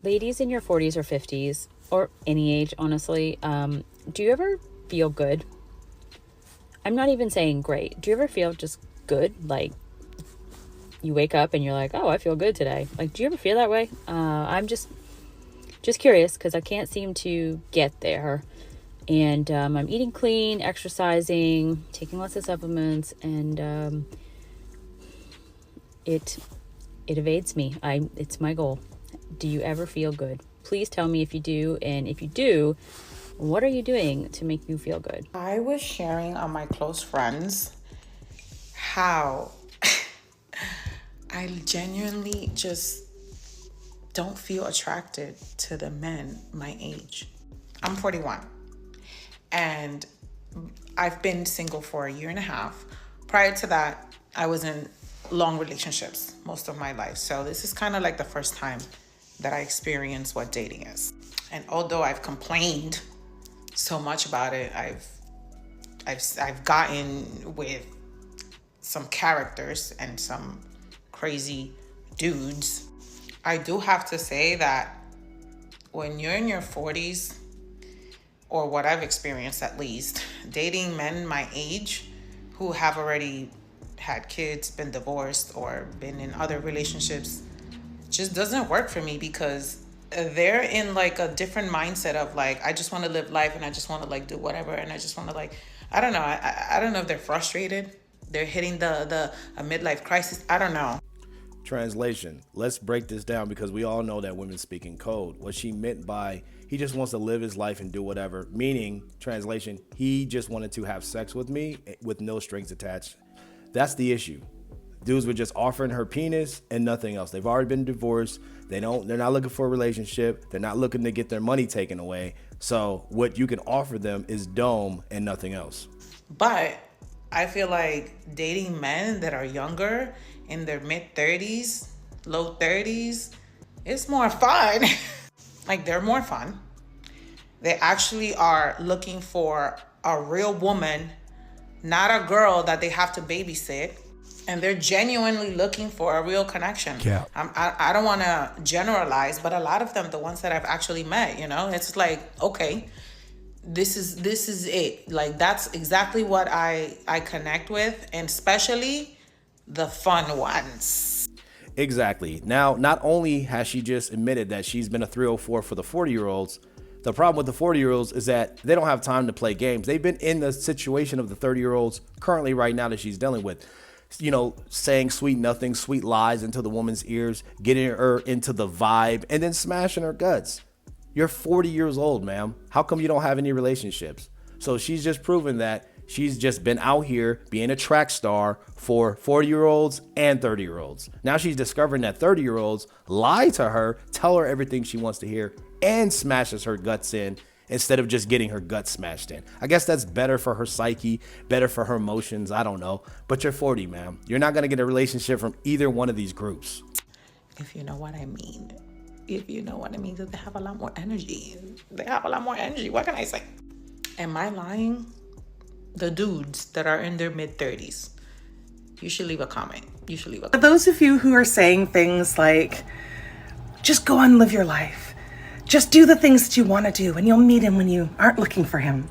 Ladies in your 40s or 50s, or any age, honestly, do you ever feel good? I'm not even saying great. Do you ever feel just good? Like you wake up and you're like, oh, I feel good today. Like, do you ever feel that way? I'm just curious because I can't seem to get there. And I'm eating clean, exercising, taking lots of supplements, and it evades me. It's my goal. Do you ever feel good? Please tell me if you do, and if you do, what are you doing to make you feel good? I was sharing on my close friends how I genuinely just don't feel attracted to the men my age. I'm 41 and I've been single for a year and a half. Prior to that, I was in long relationships most of my life. So this is kind of like the first time that I experienced what dating is. And although I've complained so much about it, I've gotten with some characters and some crazy dudes. I do have to say that when you're in your 40s, or what I've experienced at least, dating men my age who have already had kids, been divorced, or been in other relationships just doesn't work for me because they're in like a different mindset of like, I just want to live life and I just want to like do whatever and I just want to like, I don't know. I don't know if they're frustrated. They're hitting a midlife crisis. I don't know. Translation. Let's break this down because we all know that women speak in code. What she meant by he just wants to live his life and do whatever, meaning, translation, he just wanted to have sex with me with no strings attached. That's the issue. Dudes were just offering her penis and nothing else. They've already been divorced. They're not looking for a relationship. They're not looking to get their money taken away. So what you can offer them is dome and nothing else. But I feel like dating men that are younger, in their mid 30s, low 30s, it's more fun. Like they're more fun. They actually are looking for a real woman, not a girl that they have to babysit. And they're genuinely looking for a real connection. Yeah. I don't want to generalize, but a lot of them, the ones that I've actually met, it's like, okay, this is it. Like, that's exactly what I connect with, and especially the fun ones. Exactly. Now, not only has she just admitted that she's been a 304 for the 40-year-olds, the problem with the 40-year-olds is that they don't have time to play games. They've been in the situation of the 30-year-olds currently right now that she's dealing with. Saying sweet nothing, sweet lies into the woman's ears, getting her into the vibe, and then smashing her guts. You're 40 years old, ma'am. How come you don't have any relationships? So she's just proven that she's just been out here being a track star for 40-year-olds and 30-year-olds. Now she's discovering that 30-year-olds lie to her, tell her everything she wants to hear, and smashes her guts in instead of just getting her guts smashed in. I guess that's better for her psyche, better for her emotions, I don't know. But you're 40, ma'am. You're not gonna get a relationship from either one of these groups. If you know what I mean. If you know what I mean, because they have a lot more energy. They have a lot more energy. What can I say? Am I lying? The dudes that are in their mid-30s, you should leave a comment. For those of you who are saying things like, just go on and live your life. Just do the things that you want to do and you'll meet him when you aren't looking for him.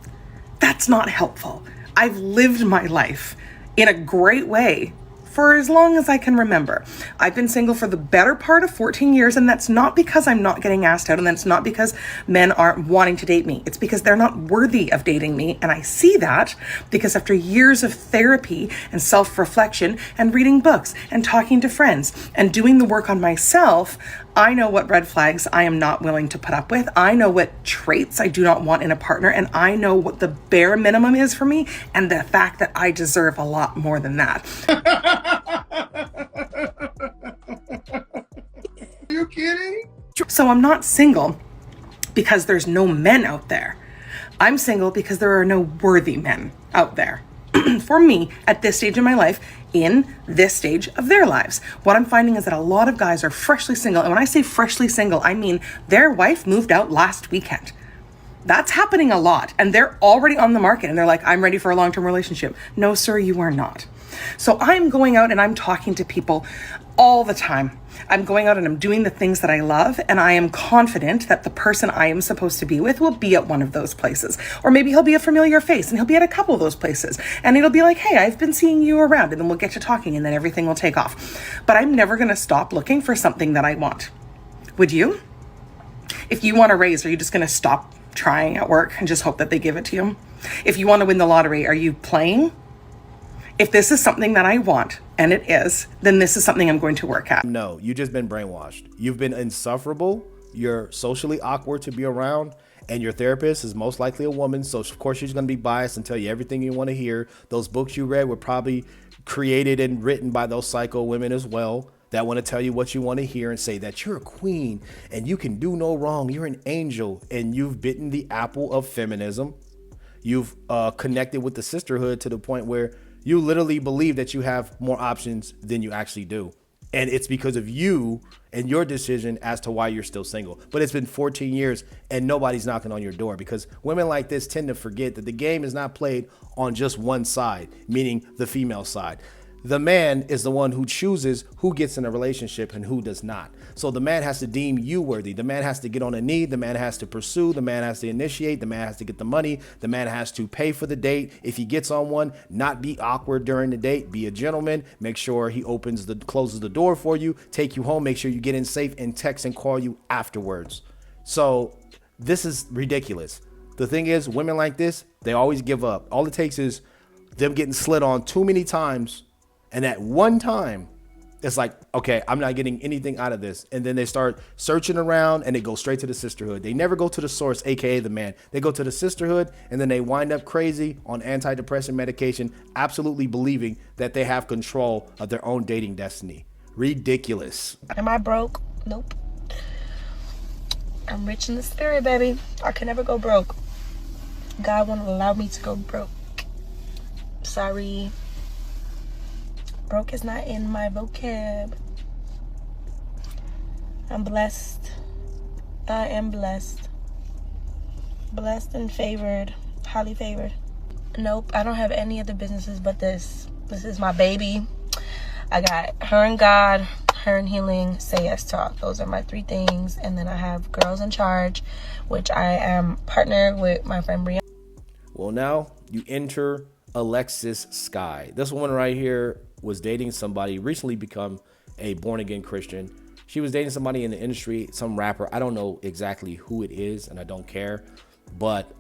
That's not helpful. I've lived my life in a great way for as long as I can remember. I've been single for the better part of 14 years, and that's not because I'm not getting asked out, and that's not because men aren't wanting to date me. It's because they're not worthy of dating me, and I see that because after years of therapy and self-reflection and reading books and talking to friends and doing the work on myself, I know what red flags I am not willing to put up with. I know what traits I do not want in a partner, and I know what the bare minimum is for me, and the fact that I deserve a lot more than that. Are you kidding? So I'm not single because there's no men out there. I'm single because there are no worthy men out there. For me, at this stage in my life, in this stage of their lives, what I'm finding is that a lot of guys are freshly single. And when I say freshly single, I mean their wife moved out last weekend. That's happening a lot. And they're already on the market and they're like, I'm ready for a long-term relationship. No, sir, you are not. So I'm going out and I'm talking to people all the time. I'm going out and I'm doing the things that I love, and I am confident that the person I am supposed to be with will be at one of those places. Or maybe he'll be a familiar face and he'll be at a couple of those places. And it'll be like, hey, I've been seeing you around, and then we'll get to talking and then everything will take off. But I'm never going to stop looking for something that I want. Would you? If you want a raise, are you just going to stop trying at work and just hope that they give it to you? If you want to win the lottery, are you playing? If this is something that I want, and it is, then this is something I'm going to work at. No, you just been brainwashed. You've been insufferable. You're socially awkward to be around. And your therapist is most likely a woman. So, of course, she's going to be biased and tell you everything you want to hear. Those books you read were probably created and written by those psycho women as well, that want to tell you what you want to hear and say that you're a queen and you can do no wrong. You're an angel, and you've bitten the apple of feminism. You've connected with the sisterhood to the point where you literally believe that you have more options than you actually do. And it's because of you and your decision as to why you're still single. But it's been 14 years and nobody's knocking on your door, because women like this tend to forget that the game is not played on just one side, meaning the female side. The man is the one who chooses who gets in a relationship and who does not. So the man has to deem you worthy. The man has to get on a knee. The man has to pursue. The man has to initiate. The man has to get the money. The man has to pay for the date. If he gets on one, not be awkward during the date. Be a gentleman. Make sure he closes the door for you, take you home, make sure you get in safe, and text and call you afterwards. So this is ridiculous. The thing is, women like this, they always give up. All it takes is them getting slid on too many times. And at one time, it's like, okay, I'm not getting anything out of this. And then they start searching around and they go straight to the sisterhood. They never go to the source, AKA the man. They go to the sisterhood, and then they wind up crazy on antidepressant medication, absolutely believing that they have control of their own dating destiny. Ridiculous. Am I broke? Nope. I'm rich in the spirit, baby. I can never go broke. God won't allow me to go broke. Sorry. Broke is not in my vocab. I'm blessed. I am blessed. Blessed and favored. Highly favored. Nope, I don't have any other businesses but this. This is my baby. I got her and God, her and healing, say yes talk. Those are my three things. And then I have Girls in Charge, which I am partnered with my friend Brianna. Well, now you enter Alexis Sky. This woman right here was dating somebody, recently become a born-again Christian. She was dating somebody in the industry, some rapper. I don't know exactly who it is, and I don't care. But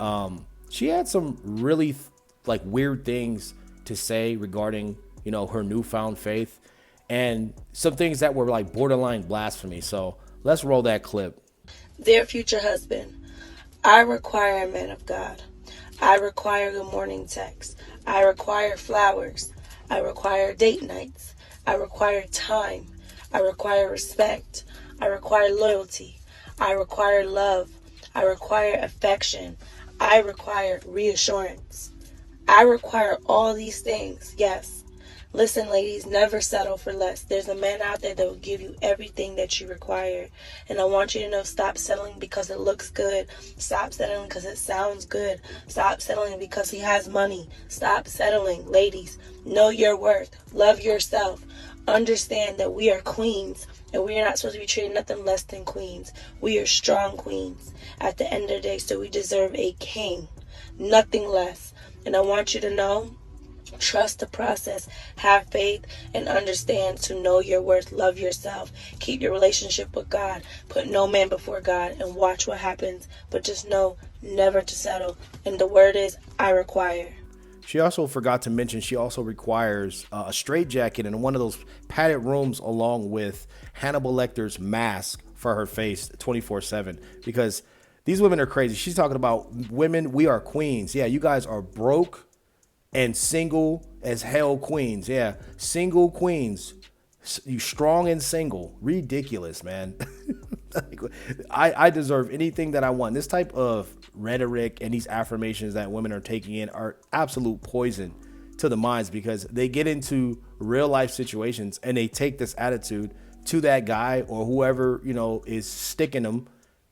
she had some really weird things to say regarding, her newfound faith, and some things that were like borderline blasphemy. So let's roll that clip. Dear future husband, I require a man of God. I require good morning text. I require flowers. I require date nights. I require time. I require respect. I require loyalty. I require love. I require affection. I require reassurance. I require all these things, yes. Listen, ladies, never settle for less. There's a man out there that will give you everything that you require. And I want you to know, stop settling because it looks good. Stop settling because it sounds good. Stop settling because he has money. Stop settling. Ladies, know your worth. Love yourself. Understand that we are queens, and we are not supposed to be treated nothing less than queens. We are strong queens at the end of the day, so we deserve a king, nothing less. And I want you to know, trust the process, have faith, and understand to know your worth. Love yourself. Keep your relationship with God. Put no man before God and watch what happens. But just know never to settle. And the word is, I require. She also forgot to mention she also requires a straitjacket in one of those padded rooms along with Hannibal Lecter's mask for her face 24/7, because these women are crazy. She's talking about women. We are queens. Yeah, you guys are broke and single as hell queens. Yeah, single queens. You strong and single. Ridiculous, man. I deserve anything that I want. This type of rhetoric and these affirmations that women are taking in are absolute poison to the minds, because they get into real life situations and they take this attitude to that guy or whoever, is sticking them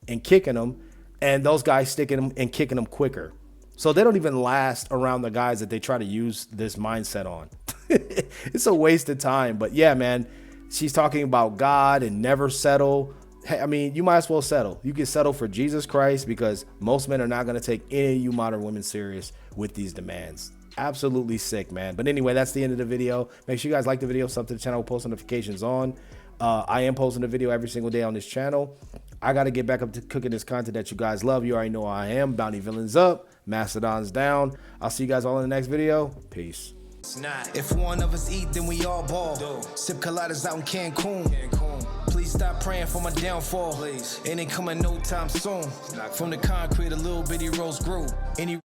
and kicking them, and those guys sticking them and kicking them quicker. So they don't even last around the guys that they try to use this mindset on. It's a waste of time. But yeah, man, she's talking about God and never settle. Hey, I mean, you might as well settle. You can settle for Jesus Christ, because most men are not going to take any of you modern women serious with these demands. Absolutely sick, man. But anyway, that's the end of the video. Make sure you guys like the video, sub to the channel, post notifications on. I am posting a video every single day on this channel. I got to get back up to cooking this content that you guys love. You already know I am. Bounty Villains up, Mastodon's down. I'll see you guys all in the next video. Peace. If one of us eat, then we all ball. Sip coladas out in Cancun. Please stop praying for my downfall. It ain't coming no time soon. From the concrete, a little bitty rose grew. Any